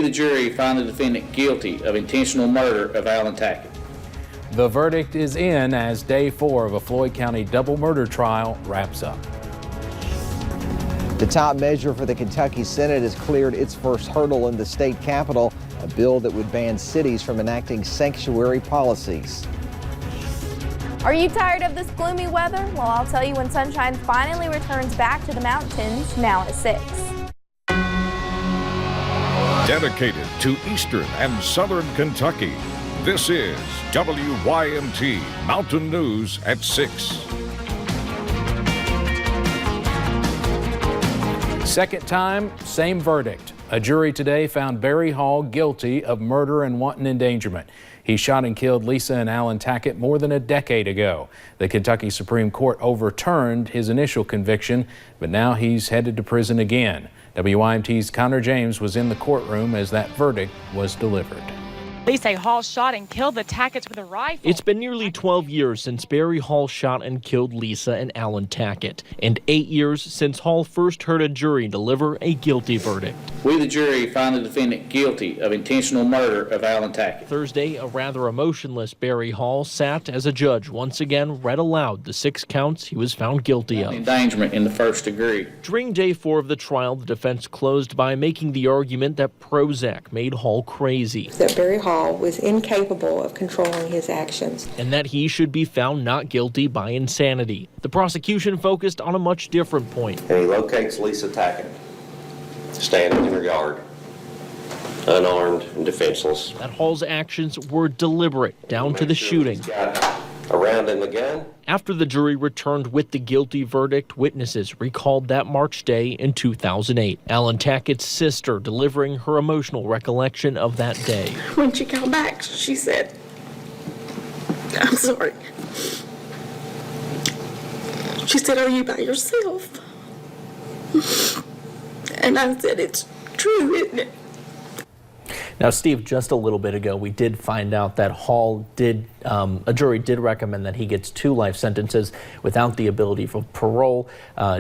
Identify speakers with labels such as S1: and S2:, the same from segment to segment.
S1: the jury, find the defendant guilty of intentional murder of Alan Tackett.
S2: The verdict is in as day 4 of a Floyd County double murder trial wraps up.
S3: The top measure for the Kentucky Senate has cleared its first hurdle in the state capitol, a bill that would ban cities from enacting sanctuary policies.
S4: Are you tired of this gloomy weather? Well, I'll tell you when sunshine finally returns back to the mountains, now at 6.
S5: Dedicated to Eastern and Southern Kentucky, this is WYMT Mountain News at 6.
S2: Second time, same verdict. A jury today found Barry Hall guilty of murder and wanton endangerment. He shot and killed Lisa and Alan Tackett more than a decade ago. The Kentucky Supreme Court overturned his initial conviction, but now he's headed to prison again. WYMT's Connor James was in the courtroom as that verdict was delivered.
S6: Police say Hall shot and killed the Tacketts with a rifle.
S7: It's been nearly 12 years since Barry Hall shot and killed Lisa and Alan Tackett, and 8 years since Hall first heard a jury deliver a guilty verdict.
S1: We, the jury, find the defendant guilty of intentional murder of Alan Tackett.
S7: Thursday, a rather emotionless Barry Hall sat as a judge once again read aloud the 6 counts he was found guilty of.
S1: Endangerment in the first degree.
S7: During day 4 of the trial, the defense closed by making the argument that Prozac made Hall crazy.
S8: That Barry Hall was incapable of controlling his actions.
S7: And that he should be found not guilty by insanity. The prosecution focused on a much different point.
S9: And he locates Lisa Tackett, standing in her yard, unarmed and defenseless.
S7: That Hall's actions were deliberate, down to the shooting.
S9: Around him again.
S7: After the jury returned with the guilty verdict, witnesses recalled that March day in 2008. Alan Tackett's sister delivering her emotional recollection of that day.
S8: When she came back, she said, "I'm sorry." She said, "Are you by yourself?" And I said, "It's true, isn't it?"
S10: Now, Steve, just a little bit ago, we did find out that Hall did, a jury did recommend that he gets 2 life sentences without the ability for parole.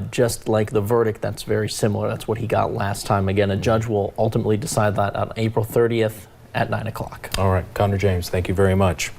S10: Just like the verdict, that's very similar. That's what he got last time. Again, a judge will ultimately decide that on April 30th at 9 o'clock.
S2: All right, Connor James, thank you very much.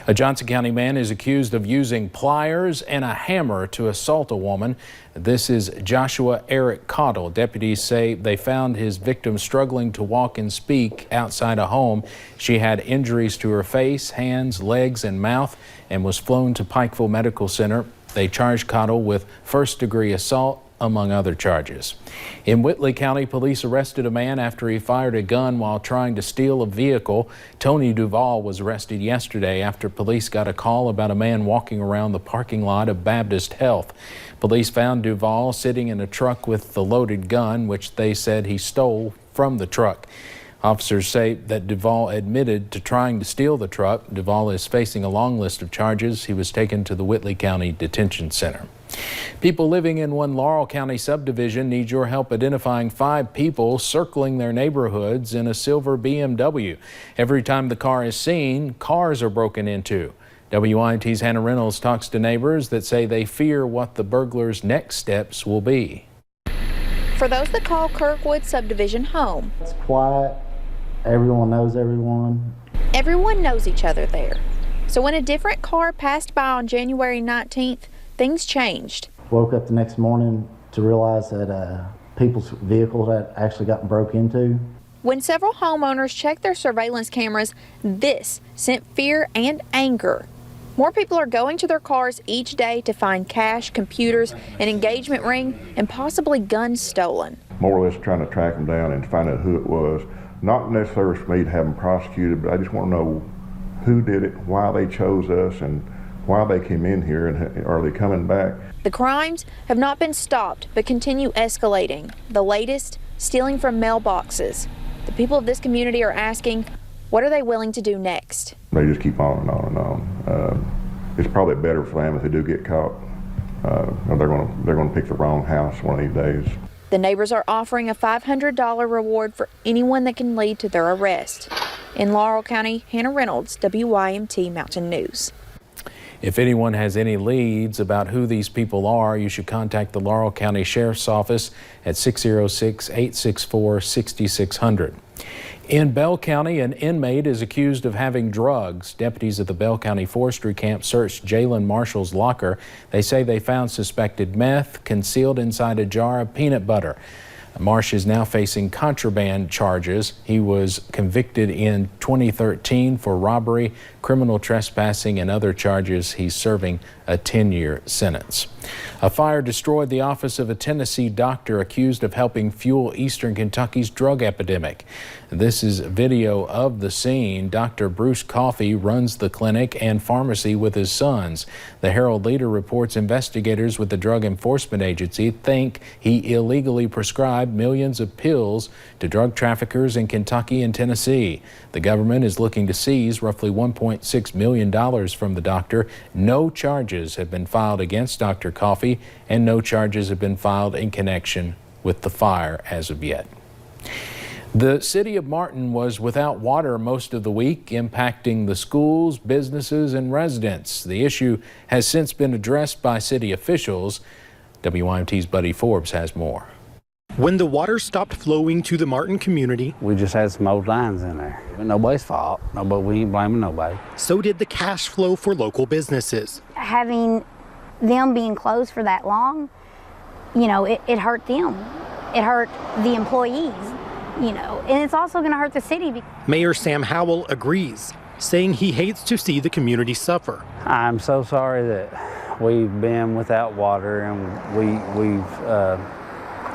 S2: A Johnson County man is accused of using pliers and a hammer to assault a woman. This is Joshua Eric Cottle. Deputies say they found his victim struggling to walk and speak outside a home. She had injuries to her face, hands, legs, and mouth and was flown to Pikeville Medical Center. They charged Cottle with first-degree assault, among other charges. In Whitley County, police arrested a man after he fired a gun while trying to steal a vehicle. Tony Duvall was arrested yesterday after police got a call about a man walking around the parking lot of Baptist Health. Police found Duvall sitting in a truck with the loaded gun, which they said he stole from the truck. Officers say that Duvall admitted to trying to steal the truck. Duvall is facing a long list of charges. He was taken to the Whitley County Detention Center. People living in one Laurel County subdivision need your help identifying 5 people circling their neighborhoods in a silver BMW. Every time the car is seen, cars are broken into. WINT's Hannah Reynolds talks to neighbors that say they fear what the burglars' next steps will be.
S4: For those that call Kirkwood subdivision home,
S11: it's quiet. Everyone knows everyone.
S4: Everyone knows each other there. So when a different car passed by on January 19th, things changed.
S11: Woke up the next morning to realize that people's vehicles had actually gotten broke into.
S4: When several homeowners checked their surveillance cameras, this sent fear and anger. More people are going to their cars each day to find cash, computers, an engagement ring, and possibly guns stolen.
S12: More or less trying to track them down and find out who it was. Not necessarily for me to have them prosecuted, but I just want to know who did it, why they chose us, and why they came in here, and are they coming back?
S4: The crimes have not been stopped, but continue escalating. The latest, stealing from mailboxes. The people of this community are asking, what are they willing to do next?
S12: They just keep on and on and on. It's probably better for them if they do get caught. They're going to pick the wrong house one of these days.
S4: The neighbors are offering a $500 reward for anyone that can lead to their arrest. In Laurel County, Hannah Reynolds, WYMT Mountain News.
S2: If anyone has any leads about who these people are, you should contact the Laurel County Sheriff's Office at 606-864-6600. In Bell County, an inmate is accused of having drugs. Deputies at the Bell County Forestry Camp searched Jalen Marshall's locker. They say they found suspected meth concealed inside a jar of peanut butter. Marsh is now facing contraband charges. He was convicted in 2013 for robbery, criminal trespassing, and other charges. He's serving a 10-year sentence. A fire destroyed the office of a Tennessee doctor accused of helping fuel Eastern Kentucky's drug epidemic. This is video of the scene. Dr. Bruce Coffey runs the clinic and pharmacy with his sons. The Herald Leader reports investigators with the Drug Enforcement Agency think he illegally prescribed millions of pills to drug traffickers in Kentucky and Tennessee. The government is looking to seize roughly $1.6 million from the doctor. No charges have been filed against Dr. Coffey, and no charges have been filed in connection with the fire as of yet. The city of Martin was without water most of the week, impacting the schools, businesses, and residents. The issue has since been addressed by city officials. WYMT's Buddy Forbes has more.
S13: When the water stopped flowing to the Martin community,
S11: We just had some old lines in there. Nobody's fault. We ain't blaming nobody.
S13: so did the cash flow for local businesses.
S14: Having them being closed for that long, it hurt them. It hurt the employees, and it's also going to hurt the city.
S13: Mayor Sam Howell agrees, saying he hates to see the community suffer.
S11: I'm so sorry that we've been without water, and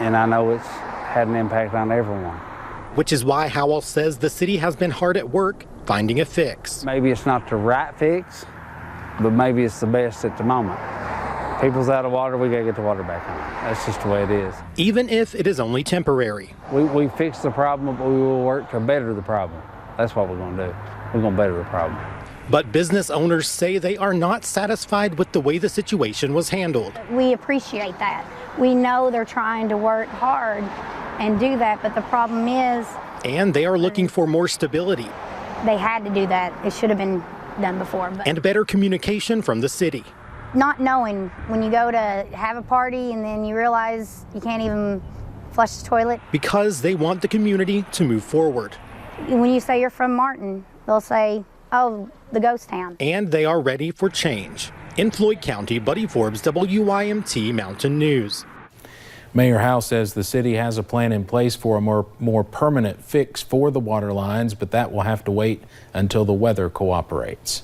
S11: and I know it's had an impact on everyone.
S13: Which is why Howell says the city has been hard at work finding a fix.
S11: Maybe it's not the right fix, but maybe it's the best at the moment. People's out of water, we gotta get the water back on. That's just the way it is.
S13: Even if it is only temporary.
S11: We fixed the problem, but we will work to better the problem. That's what we're gonna do. We're gonna better the problem.
S13: But business owners say they are not satisfied with the way the situation was handled.
S14: We appreciate that. We know they're trying to work hard and do that, but the problem is
S13: And they are looking for more stability.
S14: they had to do that. It should have been done before. But
S13: And better communication from the city.
S14: not knowing when you go to have a party and then you realize you can't even flush the toilet.
S13: Because they want the community to move forward.
S14: When you say you're from Martin, they'll say, oh, the ghost town.
S13: And they are ready for change. In Floyd County, Buddy Forbes, WYMT Mountain News.
S2: Mayor Howe says the city has a plan in place for a more permanent fix for the water lines, but that will have to wait until the weather cooperates.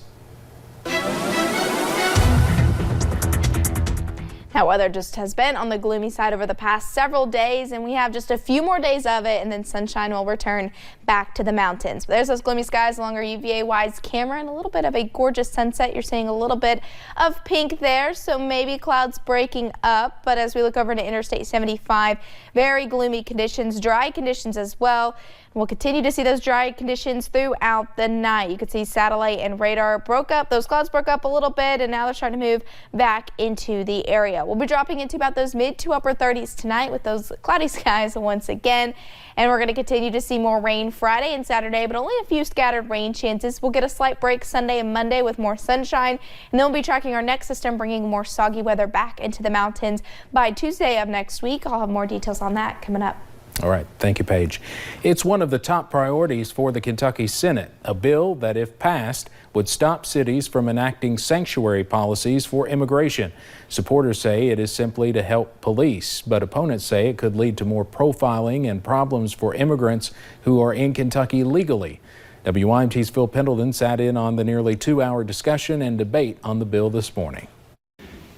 S4: Now, weather just has been on the gloomy side over the past several days, and we have just a few more days of it, and then sunshine will return back to the mountains. But there's those gloomy skies along our UVA-wise camera, and a little bit of a gorgeous sunset. You're seeing a little bit of pink there, so maybe clouds breaking up. But as we look over to Interstate 75, very gloomy conditions, dry conditions as well. We'll continue to see those dry conditions throughout the night. You can see satellite and radar broke up. Those clouds broke up a little bit, and now they're starting to move back into the area. We'll be dropping into about those mid to upper 30s tonight with those cloudy skies once again. And we're going to continue to see more rain Friday and Saturday, but only a few scattered rain chances. We'll get a slight break Sunday and Monday with more sunshine. And then we'll be tracking our next system, bringing more soggy weather back into the mountains by Tuesday of next week. I'll have more details on that coming up.
S2: All right, thank you, Paige. It's one of the top priorities for the Kentucky Senate, a bill that, if passed, would stop cities from enacting sanctuary policies for immigration. Supporters say it is simply to help police, but opponents say it could lead to more profiling and problems for immigrants who are in Kentucky legally. WYMT's Phil Pendleton sat in on the nearly 2-hour discussion and debate on the bill this morning.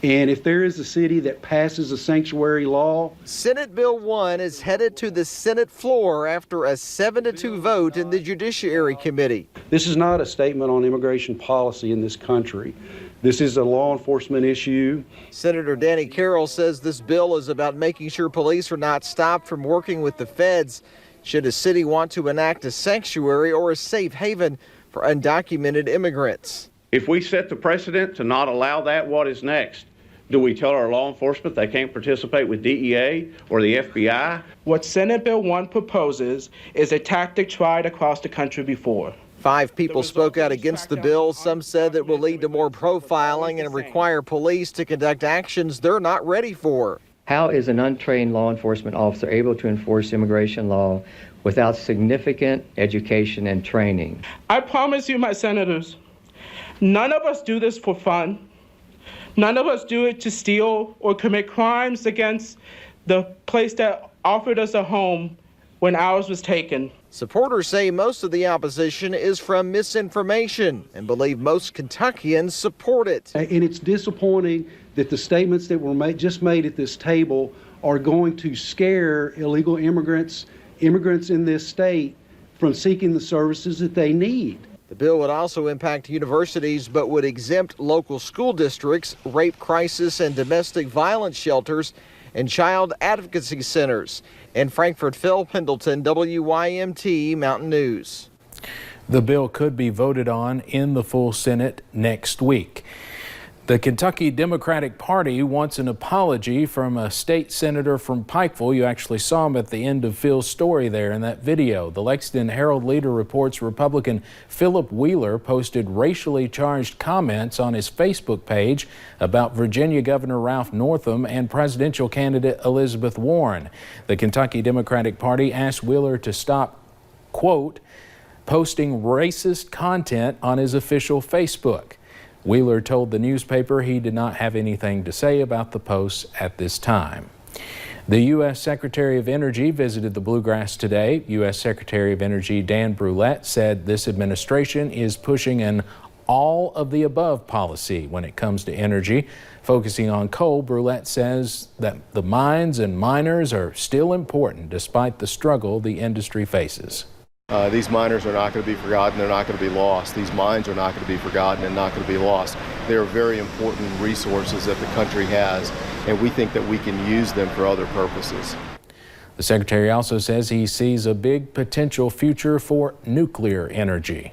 S15: And if there is a city that passes a sanctuary law,
S3: Senate Bill 1 is headed to the Senate floor after a 7-2 vote in the Judiciary Committee.
S15: this is not a statement on immigration policy in this country. This is a law enforcement issue.
S3: Senator Danny Carroll says this bill is about making sure police are not stopped from working with the feds should a city want to enact a sanctuary or a safe haven for undocumented immigrants.
S16: If we set the precedent to not allow that, what is next? Do we tell our law enforcement they can't participate with DEA or the FBI?
S17: What Senate Bill 1 proposes is a tactic tried across the country before.
S3: 5 people spoke out against the bill. Some said that will lead to more profiling and require police to conduct actions they're not ready for.
S18: How is an untrained law enforcement officer able to enforce immigration law without significant education and training.
S17: I promise you, my senators, none of us do this for fun. None of us do it to steal or commit crimes against the place that offered us a home when ours was taken.
S3: Supporters say most of the opposition is from misinformation and believe most Kentuckians support it.
S15: And it's disappointing that the statements that were just made at this table are going to scare illegal immigrants in this state from seeking the services that they need.
S3: The bill would also impact universities, but would exempt local school districts, rape crisis and domestic violence shelters, and child advocacy centers. In Frankfort, Phil Pendleton, WYMT Mountain News.
S2: The bill could be voted on in the full Senate next week. The Kentucky Democratic Party wants an apology from a state senator from Pikeville. You actually saw him at the end of Phil's story there in that video. The Lexington Herald-Leader reports Republican Philip Wheeler posted racially charged comments on his Facebook page about Virginia Governor Ralph Northam and presidential candidate Elizabeth Warren. The Kentucky Democratic Party asked Wheeler to stop, quote, posting racist content on his official Facebook. Wheeler told the newspaper he did not have anything to say about the posts at this time. The U.S. Secretary of Energy visited the Bluegrass today. U.S. Secretary of Energy Dan Brulette said this administration is pushing an all-of-the-above policy when it comes to energy. Focusing on coal, Brulette says that the mines and miners are still important despite the struggle the industry faces.
S19: These miners are not going to be forgotten, they're not going to be lost. These mines are not going to be forgotten and not going to be lost. They are very important resources that the country has, and we think that we can use them for other purposes.
S2: The Secretary also says he sees a big potential future for nuclear energy.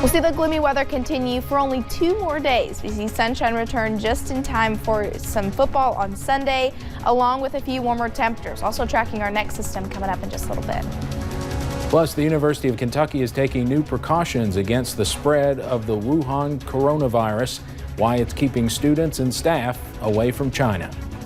S20: We'll see the gloomy weather continue for only 2 more days. We see sunshine return just in time for some football on Sunday, along with a few warmer temperatures. Also tracking our next system coming up in just a little bit.
S2: Plus, the University of Kentucky is taking new precautions against the spread of the Wuhan coronavirus, why it's keeping students and staff away from China.